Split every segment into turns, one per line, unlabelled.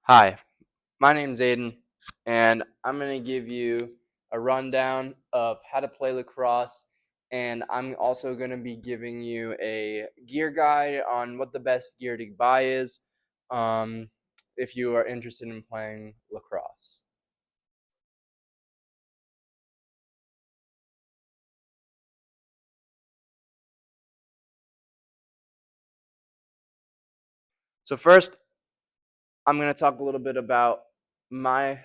Hi, my name's Aiden, and I'm going to give you a rundown of how to play lacrosse, and I'm also going to be giving you a gear guide on what the best gear to buy is um, if you are interested in playing lacrosse. So, first, I'm going to talk a little bit about my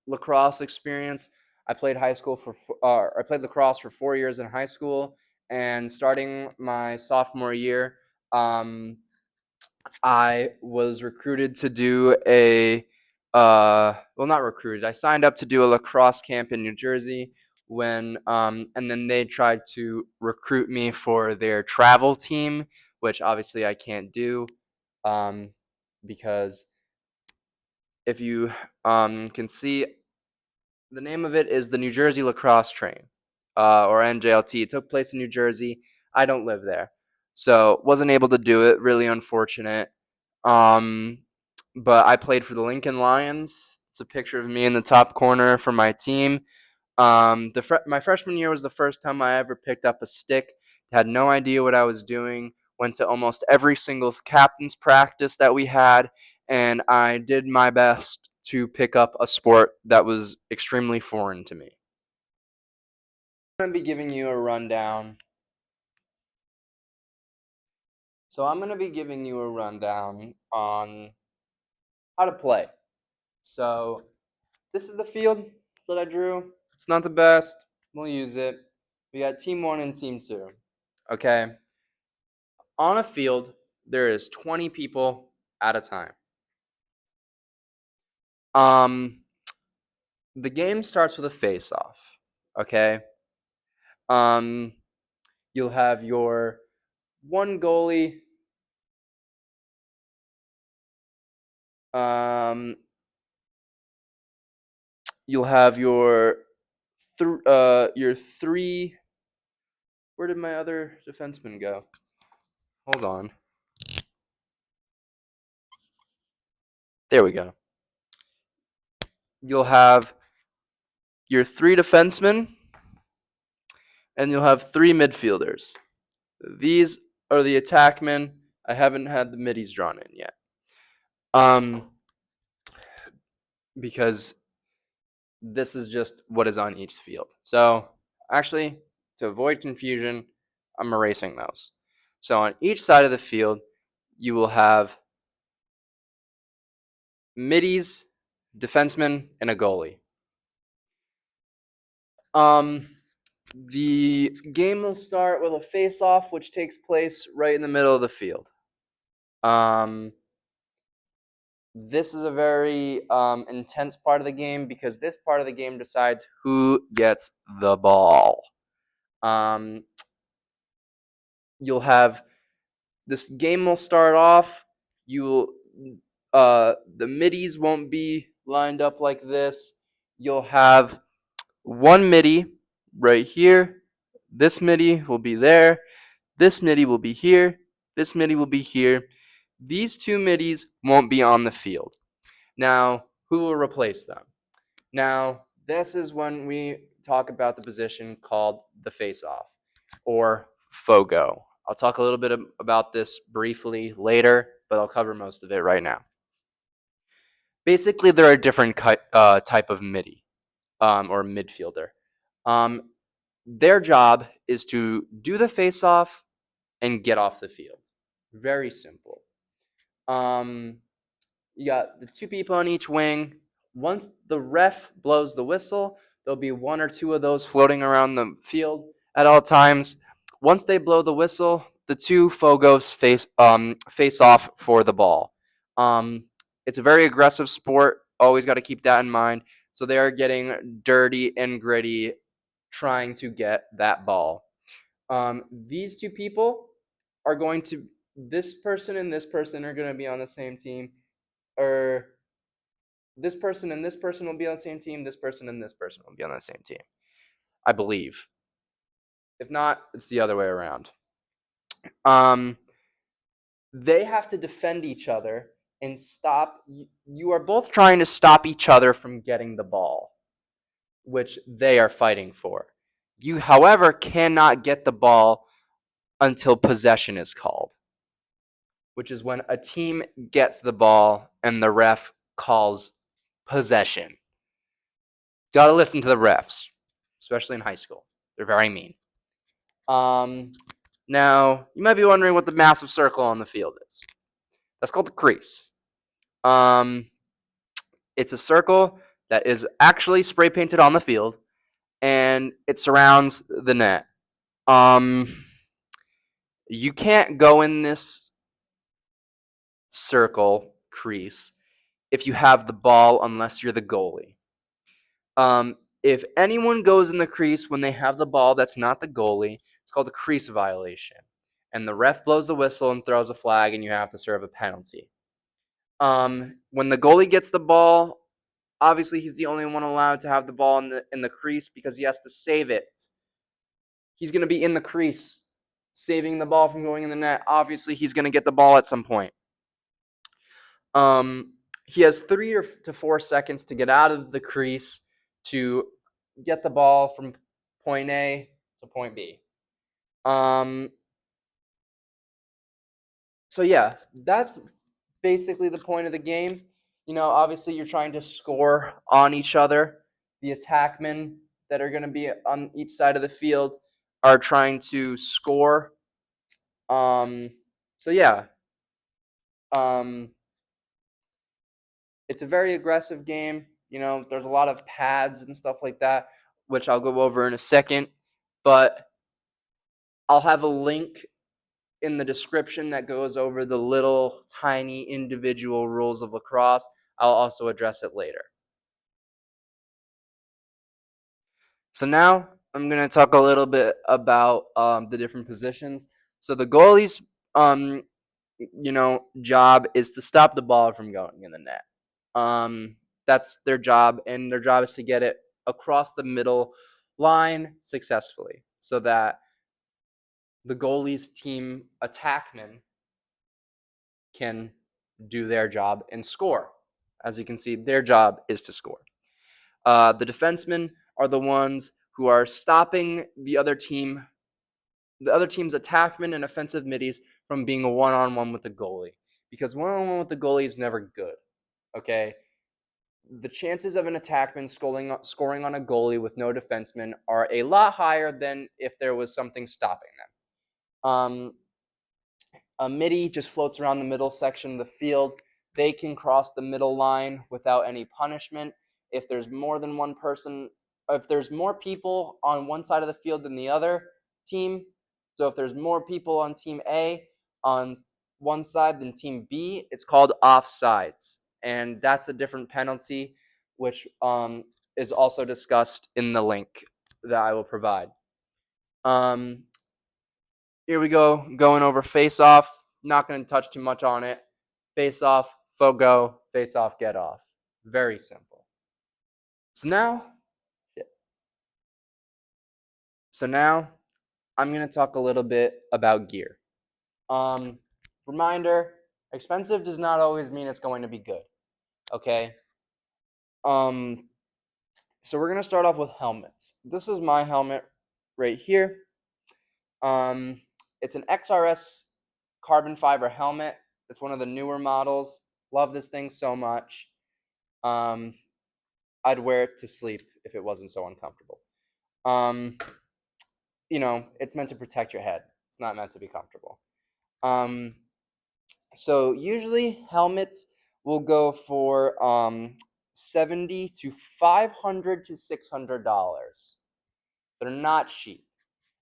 lacrosse experience. I played lacrosse for 4 years in high school, and starting my sophomore year, um, I was recruited to do not recruited. I signed up to do a lacrosse camp in New Jersey and then they tried to recruit me for their travel team, which obviously I can't do, um, because if you can see, the name of it is the New Jersey Lacrosse Train, or NJLT. It took place in New Jersey. I don't live there, so wasn't able to do it. Really unfortunate. Um, but I played for the Lincoln Lions. It's a picture of me in the top corner for my team. My freshman year was the first time I ever picked up a stick. Had no idea what I was doing. Went to almost every single captain's practice that we had, and I did my best to pick up a sport that was extremely foreign to me. I'm going to be giving you a rundown. So I'm going to be giving you a rundown on how to play. So this is the field that I drew. It's not the best. We'll use it. We got team one and team two. Okay. On a field, there is 20 people at a time. Um, the game starts with a face-off. Okay. Um, you'll have your one goalie. Um, you'll have your three. Where did my other defenseman go? Hold on. There we go. You'll have your three defensemen, and you'll have three midfielders. These are the attackmen. I haven't had the middies drawn in yet. Um, because this is just what is on each field. So, actually, to avoid confusion, I'm erasing those. So, on each side of the field, you will have middies, defensemen, and a goalie. Um, the game will start with a face-off, which takes place right in the middle of the field. Um, this is a very intense part of the game because this part of the game decides who gets the ball. Um, you'll have this game will start off. You will the middies won't be lined up like this. You'll have one midi right here. This midi will be there. This midi will be here. This midi will be here. These two middies won't be on the field. Now, who will replace them? Now, this is when we talk about the position called the face-off or FOGO. I'll talk a little bit about this briefly later, but I'll cover most of it right now. Basically, there are different type of midi or midfielder. Um, their job is to do the face-off and get off the field. Very simple. Um, you got the two people on each wing. Once the ref blows the whistle, there'll be one or two of those floating around the field at all times. Once they blow the whistle, the two Fogos face off for the ball. Um, it's a very aggressive sport. Always got to keep that in mind. So they are getting dirty and gritty, trying to get that ball. These two people are going to. This person and this person are going to be on the same team, or this person and this person will be on the same team. This person and this person will be on the same team. I believe. If not, it's the other way around. Um, they have to defend each other and stop. You are both trying to stop each other from getting the ball, which they are fighting for. You, however, cannot get the ball until possession is called, which is when a team gets the ball and the ref calls possession. Gotta listen to the refs, especially in high school. They're very mean. Now, you might be wondering what the massive circle on the field is. That's called the crease. It's a circle that is actually spray painted on the field, and it surrounds the net. You can't go in this circle crease if you have the ball unless you're the goalie. If anyone goes in the crease when they have the ball that's not the goalie, it's called a crease violation. And the ref blows the whistle and throws a flag, and you have to serve a penalty. When the goalie gets the ball, obviously he's the only one allowed to have the ball in the crease because he has to save it. He's going to be in the crease, saving the ball from going in the net. Obviously, he's going to get the ball at some point. He has 3 to 4 seconds to get out of the crease to get the ball from point A to point B. So yeah, that's basically the point of the game. Obviously you're trying to score on each other. The attackmen that are going to be on each side of the field are trying to score. So yeah, it's a very aggressive game. There's a lot of pads and stuff like that, which I'll go over in a second. But I'll have a link in the description that goes over the little tiny individual rules of lacrosse. I'll also address it later. So now I'm going to talk a little bit about the different positions. So the goalie's job is to stop the ball from going in the net. That's their job, and their job is to get it across the middle line successfully so that the goalie's team attackmen can do their job and score. As you can see, their job is to score. The defensemen are the ones who are stopping the other team's attackmen and offensive middies from being a one-on-one with the goalie, because one-on-one with the goalie is never good. Okay, the chances of an attackman scoring on a goalie with no defenseman are a lot higher than if there was something stopping them. A midi just floats around the middle section of the field. They can cross the middle line without any punishment. If there's more than one person, if there's more people on one side of the field than the other team, so if there's more people on team A on one side than team B, it's called offsides. And that's a different penalty, which is also discussed in the link that I will provide. Here we go, going over face-off. Not going to touch too much on it. Face-off, go, face-off, get off. Very simple. So now I'm going to talk a little bit about gear. Reminder, expensive does not always mean it's going to be good. Okay? So we're going to start off with helmets. This is my helmet right here. It's an XRS carbon fiber helmet. It's one of the newer models. Love this thing so much. I'd wear it to sleep if it wasn't so uncomfortable. It's meant to protect your head. It's not meant to be comfortable. So usually helmets will go for $70 to $500 to $600. They're not cheap.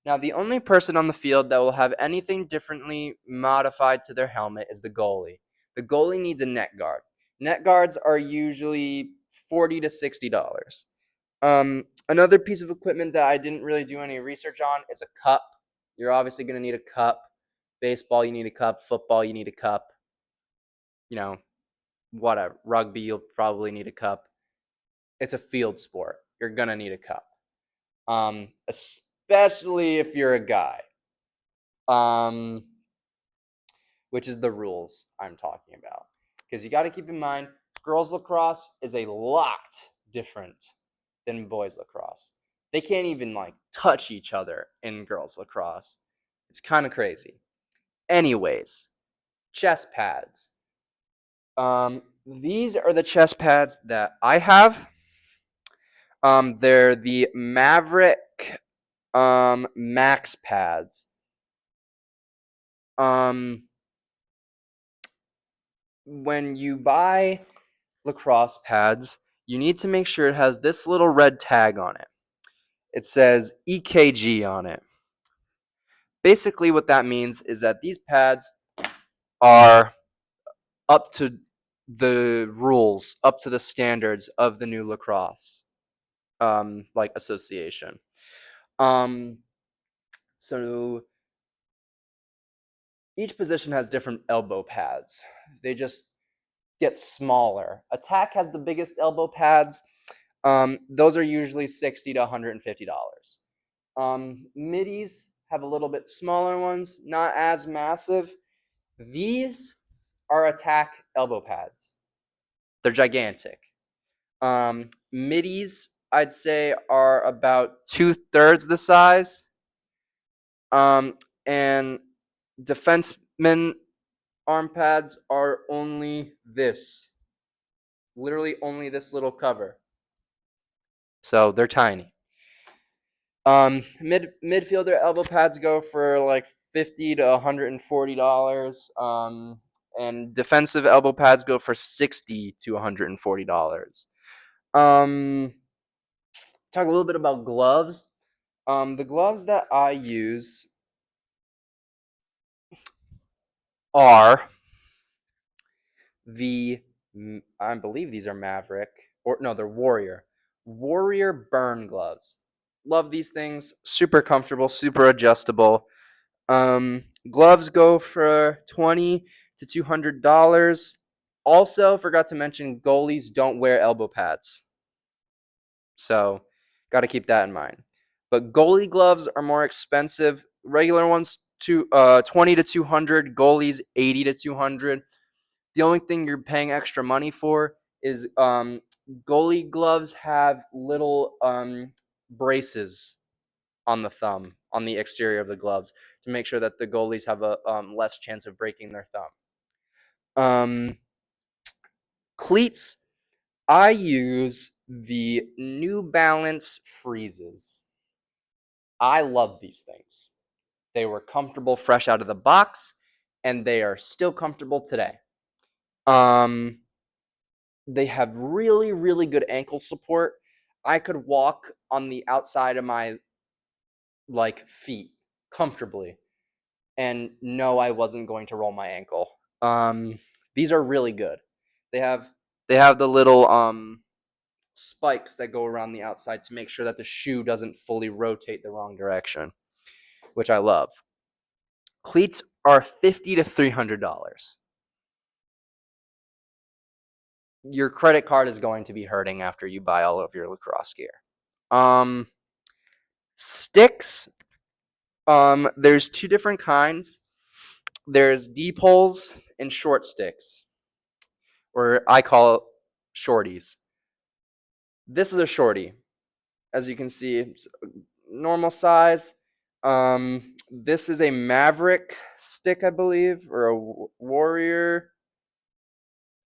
Now, the only person on the field that will have anything differently modified to their helmet is the goalie. The goalie needs a net guard. Net guards are usually $40 to $60. Another piece of equipment that I didn't really do any research on is a cup. You're obviously going to need a cup. Baseball, you need a cup. Football, you need a cup. Whatever. Rugby, you'll probably need a cup. It's a field sport. You're going to need a cup. Especially if you're a guy. Which is the rules I'm talking about. because you got to keep in mind, girls lacrosse is a lot different than boys lacrosse. They can't even like touch each other in girls lacrosse. It's kind of crazy. Anyways, chest pads. These are the chest pads that I have. They're the Maverick Max pads. When you buy lacrosse pads, you need to make sure it has this little red tag on it. It says EKG on it. Basically, what that means is that these pads are up to the rules, up to the standards of the new lacrosse like association. So each position has different elbow pads. They just get smaller. Attack has the biggest elbow pads. Those are usually $60 to $150. Middies have a little bit smaller ones, not as massive. These are attack elbow pads. They're gigantic. Middies, I'd say, are about 2/3 the size. And defensemen arm pads are only this. Literally only this little cover. So they're tiny. Midfielder elbow pads go for like $50 to $140. And defensive elbow pads go for $60 to $140. Talk a little bit about gloves. The gloves that I use are I believe these are Maverick, or no, they're Warrior burn gloves. Love these things. Super comfortable, super adjustable. Gloves go for $20 to $200. Also, forgot to mention, goalies don't wear elbow pads. So, got to keep that in mind. But goalie gloves are more expensive. Regular ones, 20 to 200. Goalies, 80 to 200. The only thing you're paying extra money for is goalie gloves have little braces on the thumb, on the exterior of the gloves, to make sure that the goalies have a less chance of breaking their thumb. Cleats, I use the New Balance Freezes. I love these things. They were comfortable fresh out of the box, and they are still comfortable today. They have really, really good ankle support. I could walk on the outside of my feet comfortably and know I wasn't going to roll my ankle. These are really good. They have the little spikes that go around the outside to make sure that the shoe doesn't fully rotate the wrong direction, which I love. Cleats are $50 to $300. Your credit card is going to be hurting after you buy all of your lacrosse gear. Sticks, there's two different kinds. There's deep holes and short sticks, or I call it shorties. This is a shorty. As you can see, it's normal size. This is a Maverick stick, I believe, or a Warrior.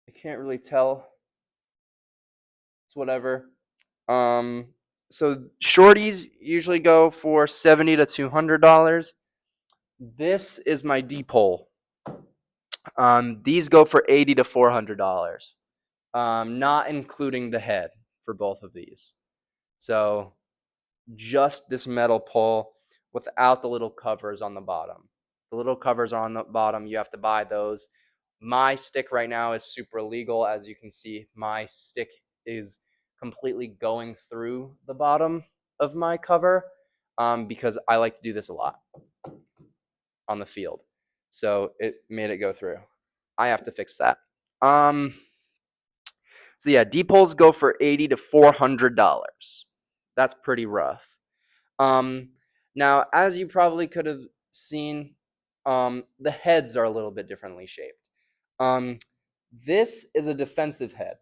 I can't really tell. It's whatever. So shorties usually go for $70 to $200. This is my deep hole. These go for $80 to $400. Not including the head for both of these. So just this metal pole without the little covers on the bottom. The little covers are on the bottom. You have to buy those. My stick right now is super illegal. As you can see, my stick is completely going through the bottom of my cover because I like to do this a lot on the field. So it made it go through. I have to fix that. So yeah, deep holes go for $80 to $400. That's pretty rough. Now, as you probably could have seen, the heads are a little bit differently shaped. This is a defensive head.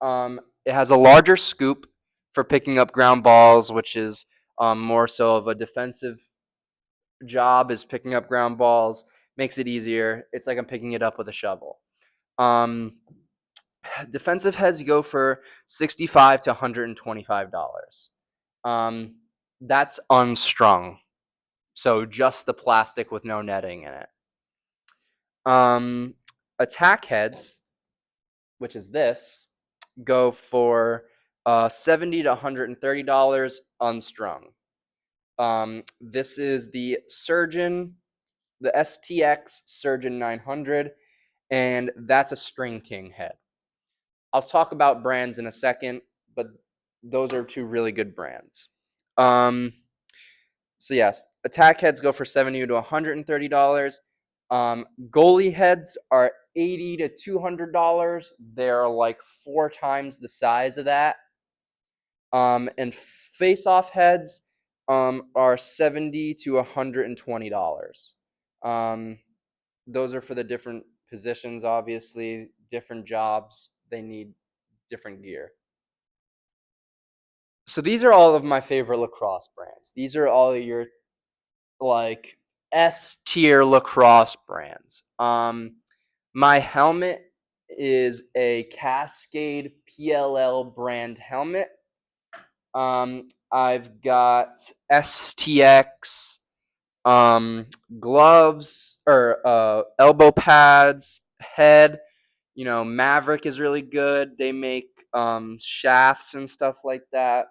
It has a larger scoop for picking up ground balls, which is more so of a defensive job, is picking up ground balls. Makes it easier. It's like I'm picking it up with a shovel. Um, Defensive heads go for $65 to $125. That's unstrung, so just the plastic with no netting in it. Attack heads, which is this, go for $70 to $130 unstrung. This is the Surgeon, the STX Surgeon 900, and that's a String King head. I'll talk about brands in a second, but those are two really good brands. So yes, attack heads go for $70 to $130. Goalie heads are $80 to $200. They're like 4 times the size of that. And face-off heads are $70 to $120. Those are for the different positions, obviously, different jobs. They need different gear. So these are all of my favorite lacrosse brands. These are all your like S tier lacrosse brands. My helmet is a Cascade PLL brand helmet. I've got STX gloves or elbow pads, head. Maverick is really good. They make shafts and stuff like that.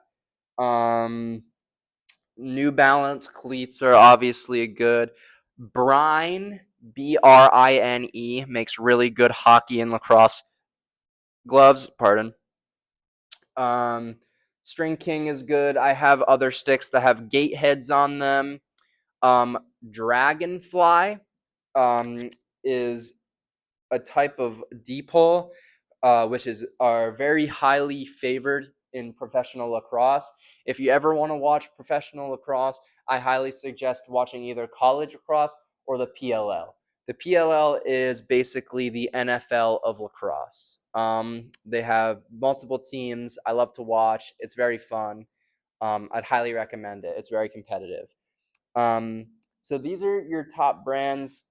New Balance cleats are obviously good. Brine, Brine, makes really good hockey and lacrosse gloves. Pardon. String King is good. I have other sticks that have gate heads on them. Dragonfly is a type of dipole, which are very highly favored in professional lacrosse. If you ever want to watch professional lacrosse, I highly suggest watching either college lacrosse or the PLL. The PLL is basically the NFL of lacrosse. They have multiple teams. I love to watch. It's very fun. I'd highly recommend it. It's very competitive. So these are your top brands.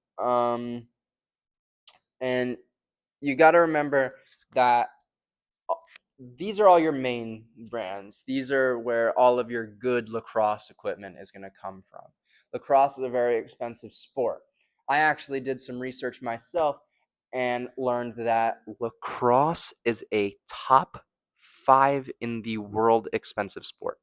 And you got to remember that these are all your main brands. These are where all of your good lacrosse equipment is going to come from. Lacrosse is a very expensive sport. I actually did some research myself and learned that lacrosse is a top 5 in the world expensive sport.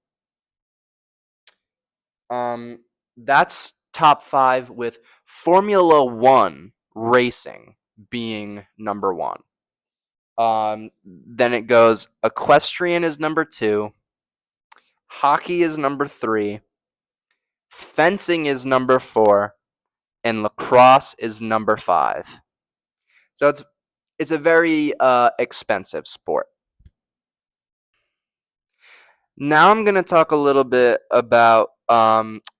That's top 5 with Formula One racing being number 1. Then it goes equestrian is number 2, hockey is number 3, fencing is number 4, and lacrosse is number 5. So it's a very expensive sport. Now I'm going to talk a little bit about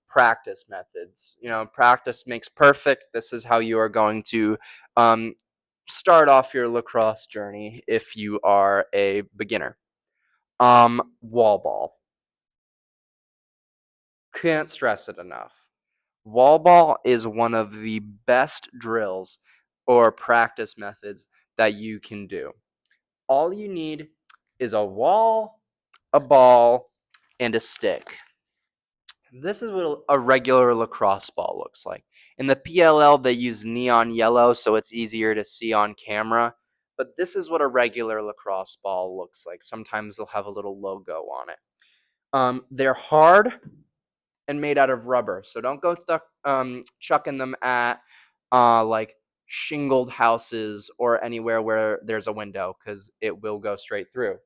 practice methods. Practice makes perfect. This is how you are going to start off your lacrosse journey if you are a beginner. Wall ball. Can't stress it enough. Wall ball is one of the best drills or practice methods that you can do. All you need is a wall, a ball, and a stick. This is what a regular lacrosse ball looks like. In the PLL, they use neon yellow, so it's easier to see on camera. But this is what a regular lacrosse ball looks like. Sometimes they'll have a little logo on it. They're hard and made out of rubber, so don't go chucking them at like shingled houses or anywhere where there's a window, because it will go straight through.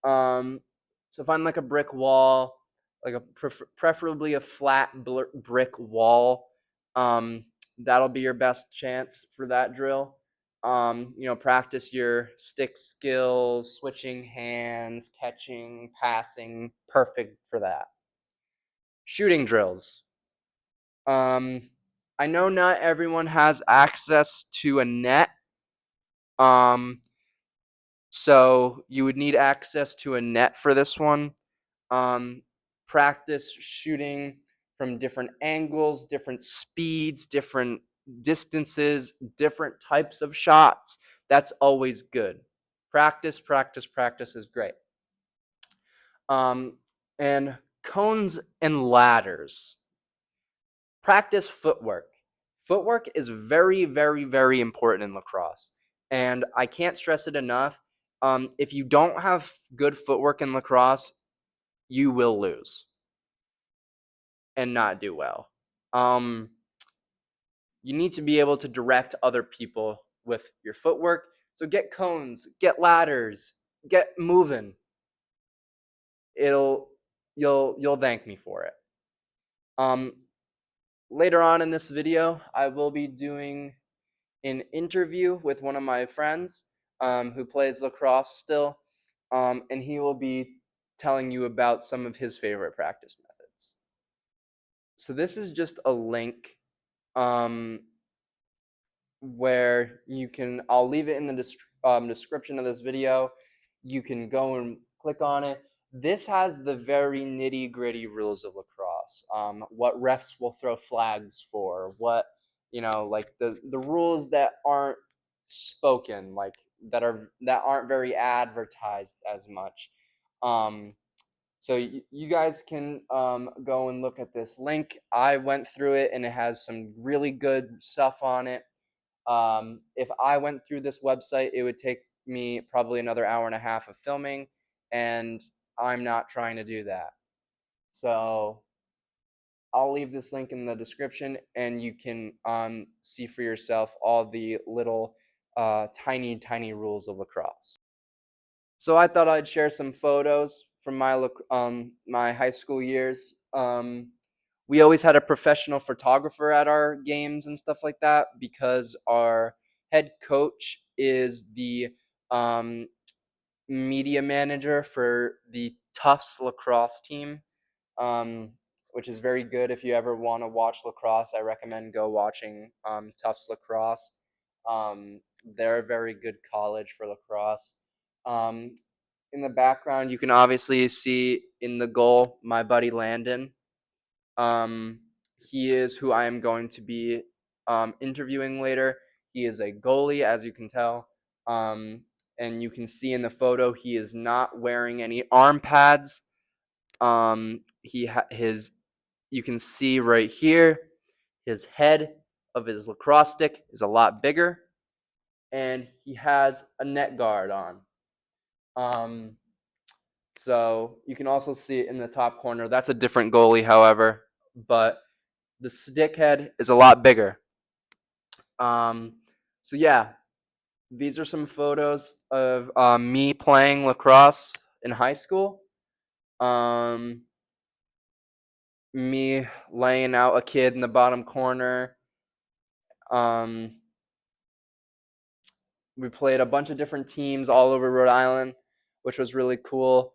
So find like a brick wall, like preferably a flat brick wall. That'll be your best chance for that drill. Practice your stick skills, switching hands, catching, passing. Perfect for that. Shooting drills. I know not everyone has access to a net, Um, so you would need access to a net for this one. Um, Practice shooting from different angles, different speeds, different distances, different types of shots. That's always good. Practice, practice, practice is great. Um, and cones and ladders. Practice footwork. Footwork is very, very, very important in lacrosse. And I can't stress it enough. If you don't have good footwork in lacrosse, you will lose and not do well. Um, you need to be able to direct other people with your footwork. So get cones, get ladders, get moving. It'll you'll thank me for it. Um, Later on in this video, I will be doing an interview with one of my friends who plays lacrosse still, and he will be telling you about some of his favorite practice methods. So this is just a link um, where you can, I'll leave it in the description of this video. You can go and click on it. This has the very nitty gritty rules of lacrosse. What refs will throw flags for, what, like the rules that aren't spoken, like that aren't very advertised as much. So you guys can go and look at this link. I went through it and it has some really good stuff on it. If I went through this website, it would take me probably another hour and a half of filming, and I'm not trying to do that. So I'll leave this link in the description, and you can see for yourself all the little tiny, tiny rules of lacrosse. So I thought I'd share some photos from my high school years. We always had a professional photographer at our games and stuff like that because our head coach is the um, media manager for the Tufts lacrosse team, um, which is very good. If you ever want to watch lacrosse, I recommend go watching Tufts lacrosse. They're a very good college for lacrosse. Um, in the background, you can obviously see in the goal my buddy Landon. Um, he is who I am going to be interviewing later. He is a goalie, as you can tell. And you can see in the photo he is not wearing any arm pads. His you can see right here his head of his lacrosse stick is a lot bigger, and he has a net guard on. Um, so you can also see it in the top corner. That's a different goalie, however, but the stick head is a lot bigger. Um, so yeah, these are some photos of me playing lacrosse in high school. Um, Me laying out a kid in the bottom corner. Um, we played a bunch of different teams all over Rhode Island, which was really cool.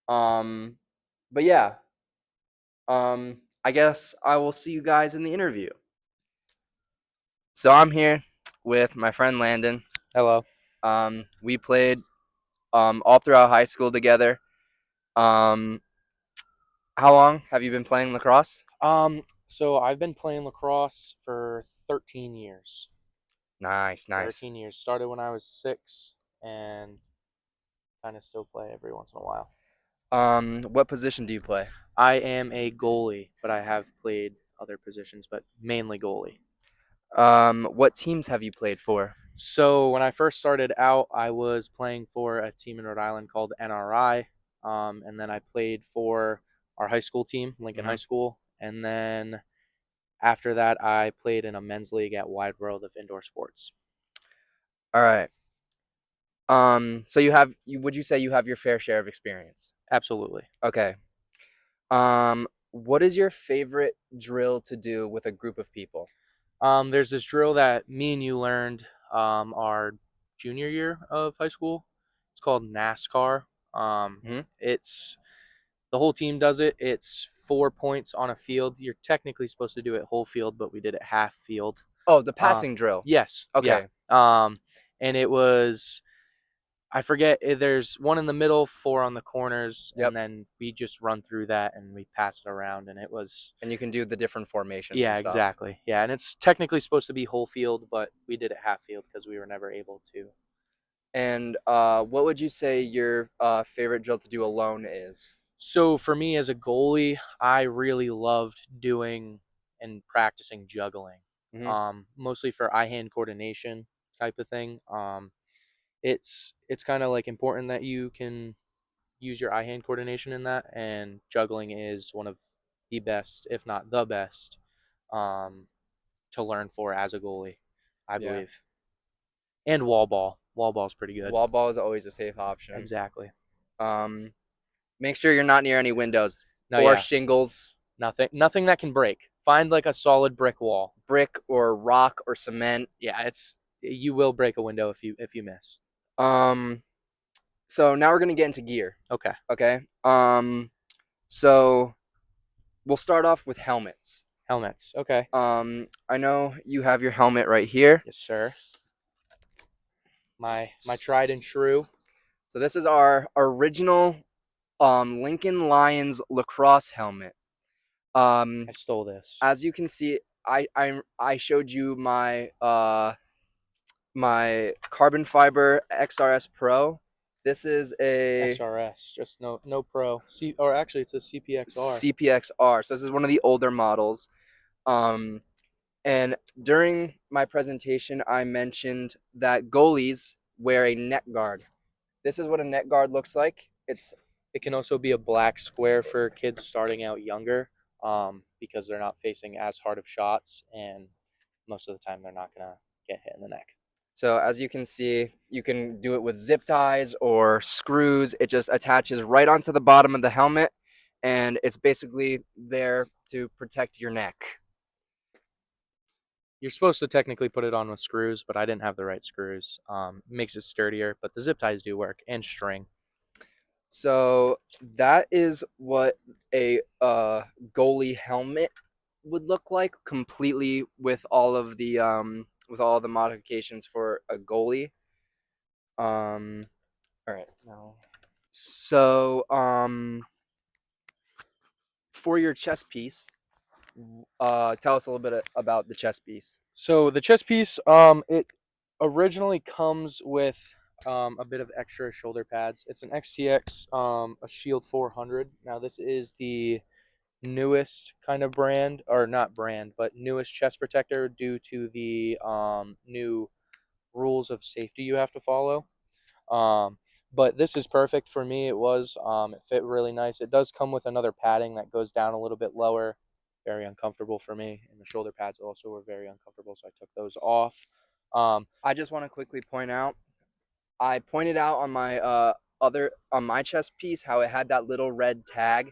Um, but yeah, I guess I will see you guys in the interview. So I'm here with my friend Landon.
Hello.
We played all throughout high school together. Um, how long have you been playing lacrosse?
So I've been playing lacrosse for 13 years.
Nice, nice.
13 years. Started when I was 6 and kind of still play every once in a while.
What position do you play?
I am a goalie, but I have played other positions, but mainly goalie.
What teams have you played for?
So when I first started out, I was playing for a team in Rhode Island called NRI. And then I played for our high school team, Lincoln High School. And then after that, I played in a men's league at Wide World of Indoor Sports.
All right. So would you say you have your fair share of experience?
Absolutely.
Okay. What is your favorite drill to do with a group of people?
There's this drill that me and you learned our junior year of high school. It's called NASCAR.
Hmm.
It's the whole team does it. It's 4 points on a field. You're technically supposed to do it whole field, but we did it half field.
Oh, the passing drill.
Yes, yeah.
Okay.
and it was, I forget. There's one in the middle, four on the corners,
Yep.
and then we just run through that and we pass it around, and it was.
And you can do the different formations and
Yeah,
stuff.
exactly. Yeah, and it's technically supposed to be whole field, but we did it half field because we were never able to.
And what would you say your favorite drill to do alone is?
So for me as a goalie, I really loved doing and practicing juggling.
Hmm.
Mostly for eye-hand coordination type of thing. It's kind of like important that you can use your eye-hand coordination in that, and juggling is one of the best, if not the best, um, to learn for as a goalie, I
Yeah.
believe. And wall ball. Wall ball is pretty good.
Wall ball is always a safe option.
Exactly.
Um, Make sure you're not near any windows
No,
or
yeah.
shingles,
Nothing that can break. Find like a solid brick wall.
brick or rock or cement.
Yeah, it's you will break a window if you miss.
Um, so now we're gonna get into gear.
Okay.
Okay. So we'll start off with helmets.
Helmets. Okay.
I know you have your helmet right here.
Yes, sir. My tried and true.
So this is our original Lincoln Lions lacrosse helmet.
I stole this.
As you can see, I showed you my my carbon fiber XRS Pro. This is a
XRS. Just no pro. Or actually it's a CPXR.
CPXR. So this is one of the older models. Um, and during my presentation, I mentioned that goalies wear a net guard. This is what a net guard looks like.
It can also be a black square for kids starting out younger, because they're not facing as hard of shots, and most of the time they're not gonna get hit in the neck.
So as you can see, you can do it with zip ties or screws. It just attaches right onto the bottom of the helmet, and it's basically there to protect your neck.
You're supposed to technically put it on with screws, but I didn't have the right screws. Makes it sturdier, but the zip ties do work, and string.
So that is what a goalie helmet would look like, completely with all the modifications for a goalie. All right, now. So for your chest piece, tell us a little bit about the chest piece.
So the chest piece, it originally comes with a bit of extra shoulder pads. It's an XTX, a Shield 400. Now this is the newest kind of brand, or not brand, but newest chest protector due to the new rules of safety you have to follow. Um, but this is perfect for me. It fit really nice. It does come with another padding that goes down a little bit lower. Very uncomfortable for me, and the shoulder pads also were very uncomfortable, so I took those off.
I just want to quickly point out. I pointed out on my on my chest piece how it had that little red tag,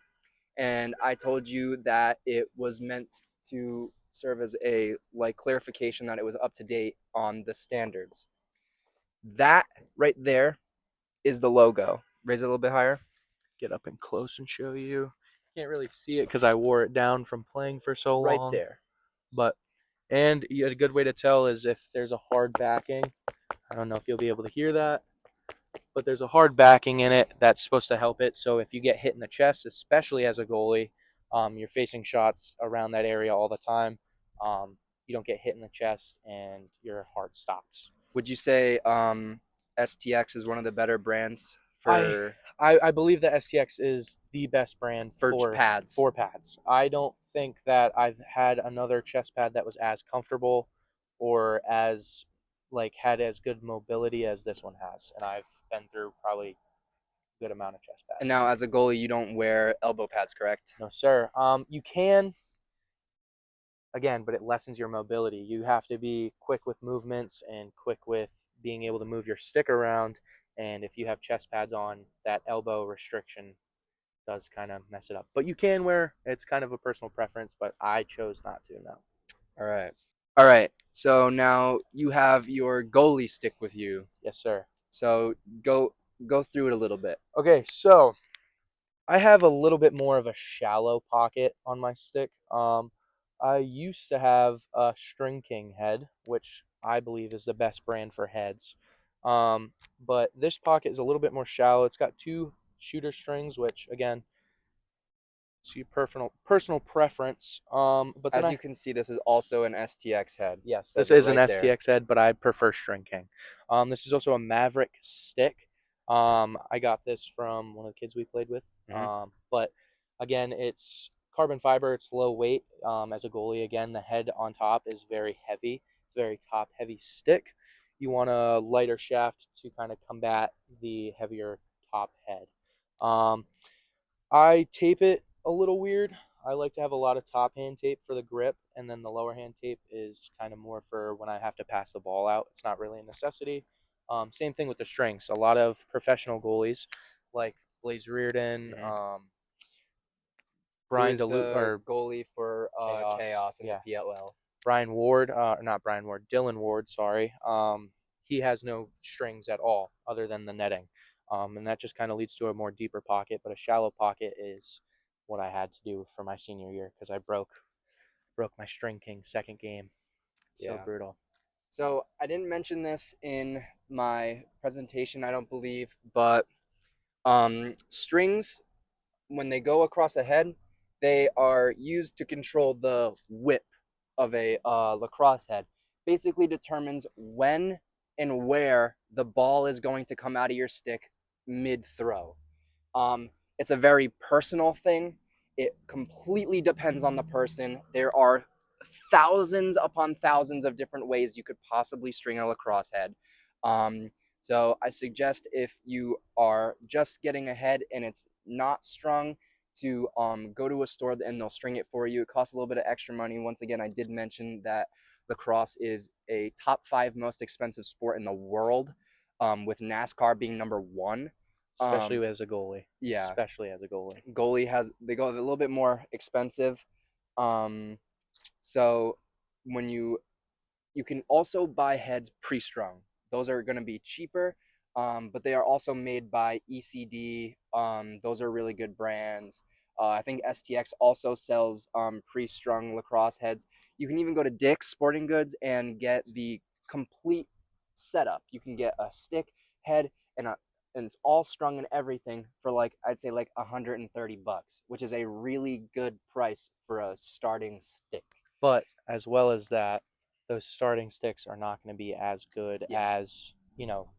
and I told you that it was meant to serve as a like clarification that it was up to date on the standards. That right there is the logo. Raise it a little bit higher.
Get up and close and show you. Can't really see it because I wore it down from playing for so
Right
long.
there.
But and a good way to tell is if there's a hard backing. I don't know if you'll be able to hear that, but there's a hard backing in it that's supposed to help it. So if you get hit in the chest, especially as a goalie, you're facing shots around that area all the time. You don't get hit in the chest and your heart stops.
Would you say STX is one of the better brands
I
for
I believe that STX is the best brand
pads?
for pads. I don't think that I've had another chest pad that was as comfortable or as like had as good mobility as this one has, and I've been through probably a good amount of chest
And
pads.
now, as a goalie, you don't wear elbow pads, correct?
No, sir. You can again, but it lessens your mobility. You have to be quick with movements and quick with being able to move your stick around. And if you have chest pads on, that elbow restriction does kind of mess it up. But you can wear, it's kind of a personal preference, but I chose not to, no.
All right. All right. So now you have your goalie stick with you.
Yes, sir.
So go through it a little bit.
Okay, so I have a little bit more of a shallow pocket on my stick. I used to have a String King head, which I believe is the best brand for heads. But this pocket is a little bit more shallow. It's got two shooter strings, which again, it's your personal preference. But then
As you can see, this is also an STX head.
yes, this
Says it
is an
right there.
STX head, but I prefer String King. This is also a Maverick stick. I got this from one of the kids we played with.
Mhm.
But again, it's carbon fiber. It's low weight. As a goalie, again, the head on top is very heavy. It's a very top heavy stick. You want a lighter shaft to kind of combat the heavier top head. Um, I tape it a little weird. I like to have a lot of top hand tape for the grip, and then the lower hand tape is kind of more for when I have to pass the ball out. It's not really a necessity. Same thing with the strings. A lot of professional goalies, like Blaze Reardon,
Mhm. Who
Brian
is
DeLu
the
or
goalie for Chaos in the
yeah,
PLL?
Brian Ward, not Brian Ward, Dylan Ward, sorry. He has no strings at all other than the netting. And that just kind of leads to a more deeper pocket, but a shallow pocket is what I had to do for my senior year because I broke my string king second game. So
Yeah.
brutal.
So I didn't mention this in my presentation, I don't believe, but strings, when they go across a head, they are used to control the whip of a lacrosse head. Basically determines when and where the ball is going to come out of your stick mid throw. It's a very personal thing. It completely depends on the person. There are thousands upon thousands of different ways you could possibly string a lacrosse head. Um, so I suggest if you are just getting a head and it's not strung, to go to a store and they'll string it for you. It costs a little bit of extra money. Once again, I did mention that lacrosse is a top 5 most expensive sport in the world, with NASCAR being number 1.
Especially as a goalie.
Yeah,
Especially as a goalie.
they go a little bit more expensive. Um, so when you can also buy heads pre-strung. Those are going to be cheaper, but they are also made by ECD. Those are really good brands. I think STX also sells pre-strung lacrosse heads. You can even go to Dick's Sporting Goods and get the complete setup. You can get a stick, head, and it's all strung and everything for like I'd say like $130, which is a really good price for a starting stick.
But as well as that, those starting sticks are not going to be as good
Yeah,
as,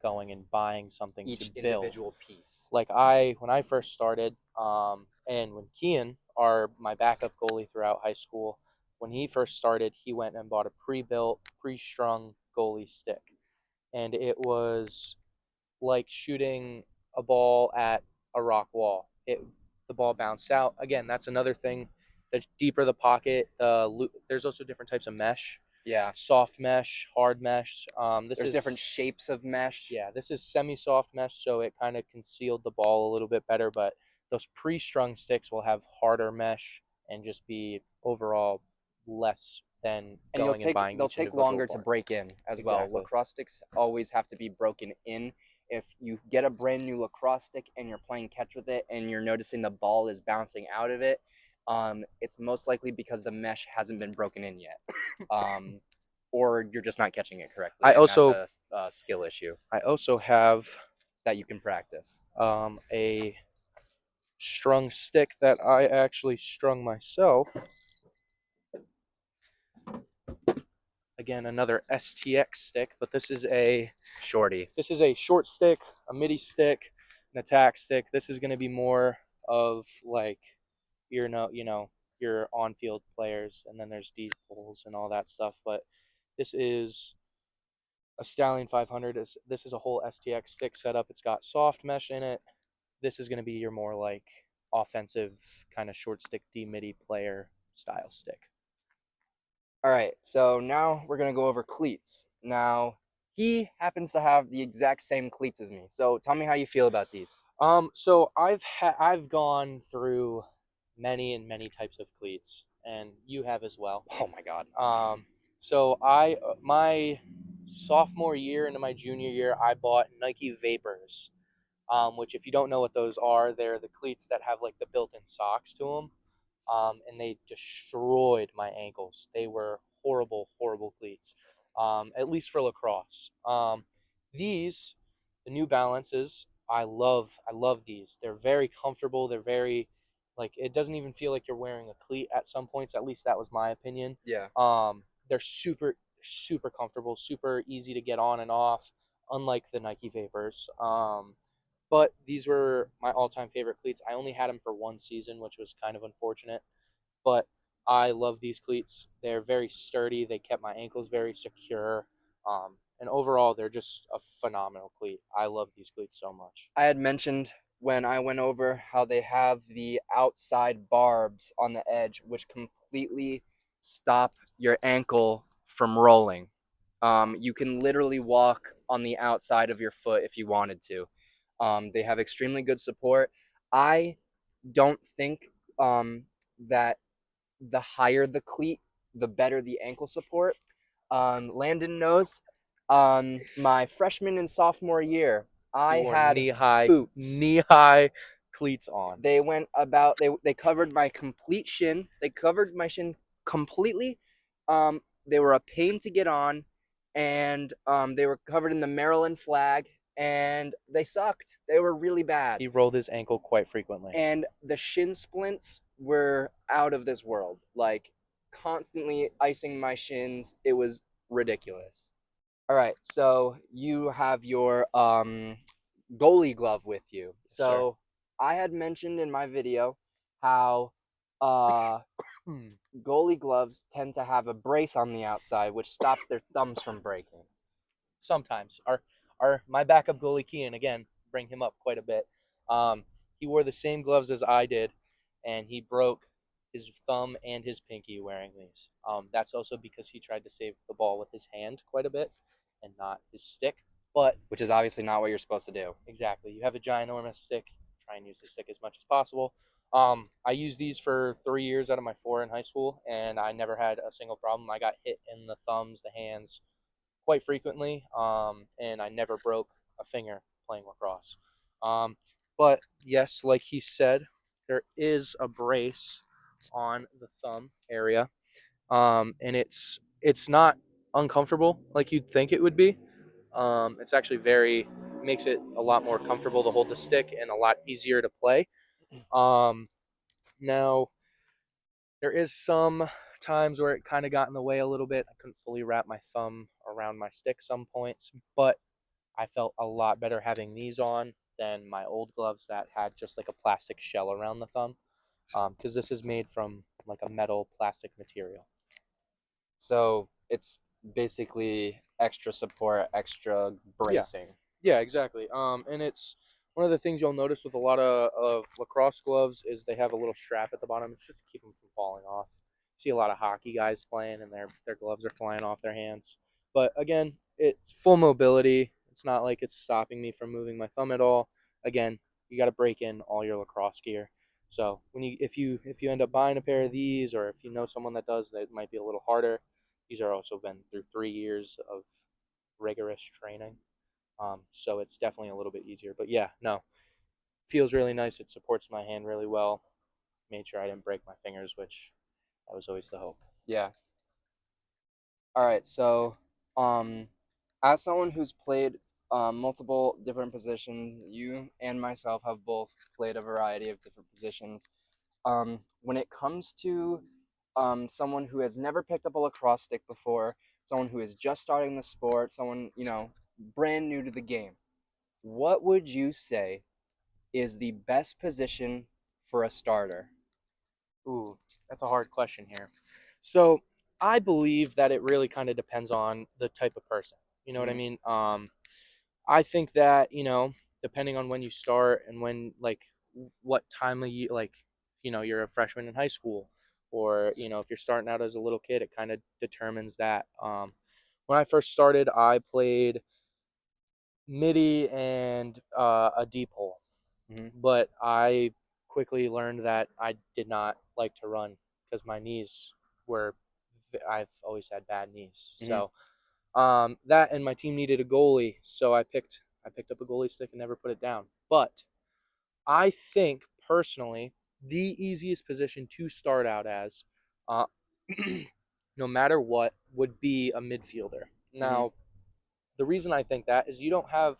going and buying something to
each
build.
individual piece.
Like when I first started, and when Kian, my backup goalie throughout high school, when he first started, he went and bought a pre-built, pre-strung goalie stick, and it was like shooting a ball at a rock wall. The ball bounced out. Again, that's another thing. The deeper the pocket, there's also different types of mesh,
Yeah,
soft mesh, hard mesh. This
there's different
is
shapes of mesh.
Yeah, this is semi-soft mesh, so it kind of concealed the ball a little bit better. But those pre-strung sticks will have harder mesh and just be overall less than
And
going and buying
they'll
each
take
individual
longer to
part.
break in as well.
Exactly.
Lacrosse sticks always have to be broken in. If you get a brand new lacrosse stick and you're playing catch with it and you're noticing the ball is bouncing out of it, it's most likely because the mesh hasn't been broken in yet, or you're just not catching it correctly,
I
and that's
also
a skill issue
I also have
that you can practice.
a strung stick that I actually strung myself. Again, another STX stick, but
Shorty.
this is a short stick, a midi stick, an attack stick. This is going to be more of like your no, your on-field players, and then there's deep holes and all that stuff. But this is a Stallion 500. This is a whole STX stick setup. It's got soft mesh in it. This is going to be your more like offensive kind of short stick D midi player style stick.
All right, so now we're gonna go over cleats. Now, he happens to have the exact same cleats as me. So tell me how you feel about these.
So I've gone through many and many types of cleats, and you have as well.
Oh my God.
So my sophomore year into my junior year, I bought Nike Vapors, which if you don't know what those are, they're the cleats that have like the built-in socks to them, and they destroyed my ankles. They were horrible, horrible cleats, at least for lacrosse. These, the New Balances, I love these. They're very comfortable. They're very like it doesn't even feel like you're wearing a cleat at some points. At least that was my opinion.
Yeah.
They're super comfortable, super easy to get on and off, unlike the Nike Vapors. But these were my all-time favorite cleats. I only had them for one season, which was kind of unfortunate. But I love these cleats. They're very sturdy. They kept my ankles very secure. And overall, they're just a phenomenal cleat. I love these cleats so much.
I had mentioned when I went over how they have the outside barbs on the edge, which completely stop your ankle from rolling. You can literally walk on the outside of your foot if you wanted to. They have extremely good support. I don't think that the higher the cleat, the better the ankle support. Landon knows. My freshman and sophomore year,
He
I
wore
had boots.
knee high cleats on.
They went about they covered my complete shin. They covered my shin completely. They were a pain to get on, and they were covered in the Maryland flag, and they sucked. They were really bad,
He rolled his ankle quite frequently.
and the shin splints were out of this world. Like constantly icing my shins. It was ridiculous. All right, so you have your goalie glove with you.
Yes, sir.
So I had mentioned in my video how uh, goalie gloves tend to have a brace on the outside, which stops their thumbs from breaking.
Sometimes our my backup goalie Kean, again, bring him up quite a bit. He wore the same gloves as I did, and he broke his thumb and his pinky wearing these. That's also because he tried to save the ball with his hand quite a bit and not his stick. But
Which is obviously not what you're supposed to do.
exactly, you have a ginormous stick. Try and use the stick as much as possible. I used these for 3 years out of my four in high school, and I never had a single problem. I got hit in the thumbs, the hands, quite frequently, and I never broke a finger playing lacrosse. Um, but yes, like he said, there is a brace on the thumb area, and it's not uncomfortable like you'd think it would be. It's actually very makes it a lot more comfortable to hold the stick and a lot easier to play. Um, Now there is some times where it kind of got in the way a little bit. I couldn't fully wrap my thumb around my stick some points, but I felt a lot better having these on than my old gloves that had just like a plastic shell around the thumb. Because this is made from like a metal plastic material.
So it's basically extra support, extra
Yeah,
bracing.
yeah, exactly. And it's one of the things you'll notice with a lot of lacrosse gloves is they have a little strap at the bottom. It's just to keep them from falling off. You see a lot of hockey guys playing, and their gloves are flying off their hands. But again, it's full mobility. It's not like it's stopping me from moving my thumb at all. Again, you got to break in all your lacrosse gear. So when if you end up buying a pair of these, or if you know someone that does, that might be a little harder. These are also been through 3 years of rigorous training. So it's definitely a little bit easier. But yeah, no, feels really nice. It supports my hand really well. Made sure I didn't break my fingers, which that was always the hope.
Yeah. All right. So, um, as someone who's played multiple different positions, you and myself have both played a variety of different positions. When it comes to someone who has never picked up a lacrosse stick before, someone who is just starting the sport, someone, brand new to the game, what would you say is the best position for a starter?
Ooh, that's a hard question here. So I believe that it really kind of depends on the type of person. You know what I
Mm-hmm.
mean? I think that depending on when you start and when like what time of you like, you're a freshman in high school, or if you're starting out as a little kid, it kind of determines that. When I first started, I played midi and a deep hole,
Mm-hmm.
but I quickly learned that I did not like to run because my knees were. I've always had bad knees,
Mm-hmm.
so that and my team needed a goalie, so I picked up a goalie stick and never put it down. But I think personally, the easiest position to start out as, uh, no matter what, would be a midfielder.
Mm-hmm.
Now, the reason I think that is you don't have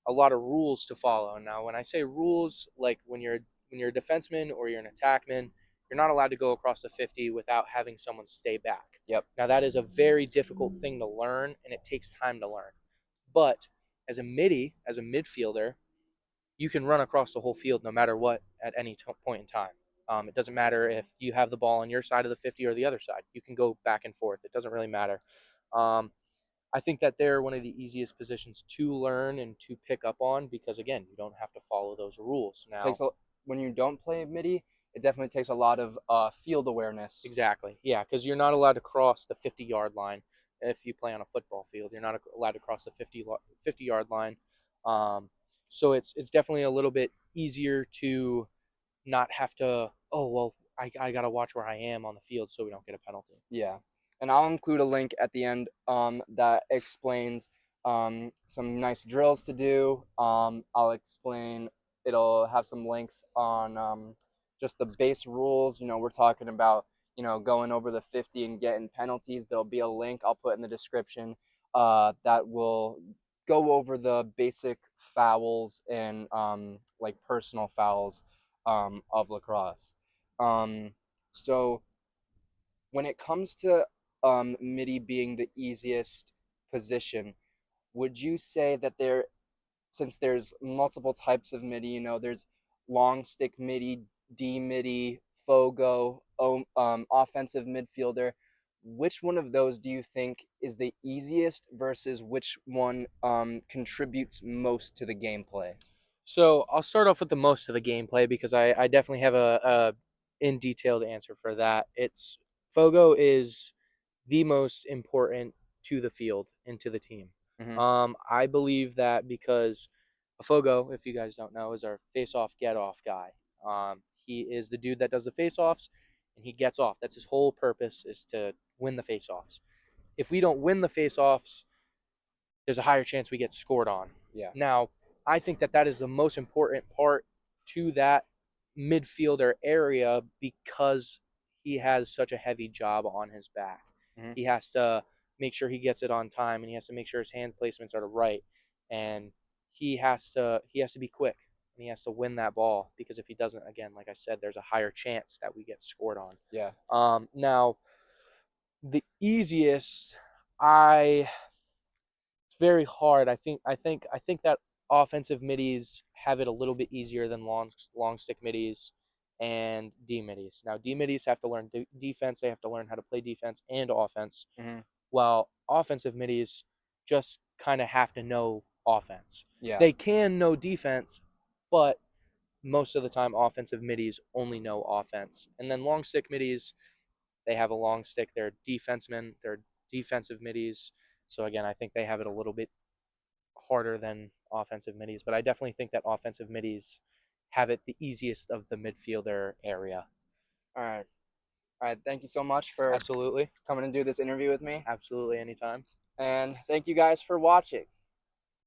a lot of rules to follow. Now, when I say rules, like when you're a defenseman or you're an attackman, you're not allowed to go across the 50 without having someone stay back.
Yep.
Now, that is a very difficult thing to learn, and it takes time to learn. But as a midi, as a midfielder, you can run across the whole field no matter what at any point in time. It doesn't matter if you have the ball on your side of the 50 or the other side. You can go back and forth. It doesn't really matter. Um, I think that they're one of the easiest positions to learn and to pick up on because, again, you don't have to follow those rules. Now,
Takes a, when you don't play midi, it definitely takes a lot of field awareness.
exactly, yeah, because you're not allowed to cross the 50-yard line if you play on a football field. You're not allowed to cross the 50-yard line. Um, so it's definitely a little bit easier to not have to, oh, well, I got to watch where I am on the field so we don't get a penalty.
Yeah, and I'll include a link at the end that explains some nice drills to do. I'll explain. It'll have some links on just the base rules. You know, we're talking about going over the 50 and getting penalties. There'll be a link I'll put in the description that will go over the basic fouls and like personal fouls of lacrosse. So when it comes to MIDI being the easiest position, would you say that since there's multiple types of MIDI, there's long stick MIDI, D MIDI, Fogo, offensive midfielder, which one of those do you think is the easiest versus which one contributes most to the gameplay?
So I'll start off with the most of the gameplay because I definitely have a in detailed answer for that. It's Fogo is the most important to the field and to the team.
Mm-hmm.
I believe that because a Fogo, if you guys don't know, is our face-off get-off guy. He is the dude that does the face-offs, and he gets off. That's his whole purpose is to win the face-offs. If we don't win the face-offs, there's a higher chance we get scored on.
Yeah.
Now, I think that that is the most important part to that midfielder area because he has such a heavy job on his back.
Mm-hmm.
He has to make sure he gets it on time, and he has to make sure his hand placements are right, and he has to be quick, and he has to win that ball because if he doesn't, again, like I said, there's a higher chance that we get scored on.
Yeah.
Now, the easiest, I it's very hard. I think that offensive middies have it a little bit easier than long stick middies and D middies. Now D middies have to learn defense. They have to learn how to play defense and offense.
Mm-hmm.
While offensive middies just kind of have to know offense.
Yeah.
They can know defense, but most of the time offensive middies only know offense. And then long stick middies, they have a long stick. They're defensemen. They're defensive middies. So again, I think they have it a little bit harder than offensive middies, but I definitely think that offensive middies have it the easiest of the midfielder area.
All right. All right. Thank you so much for
Absolutely.
coming and do this interview with me.
Absolutely. Anytime.
And thank you guys for watching.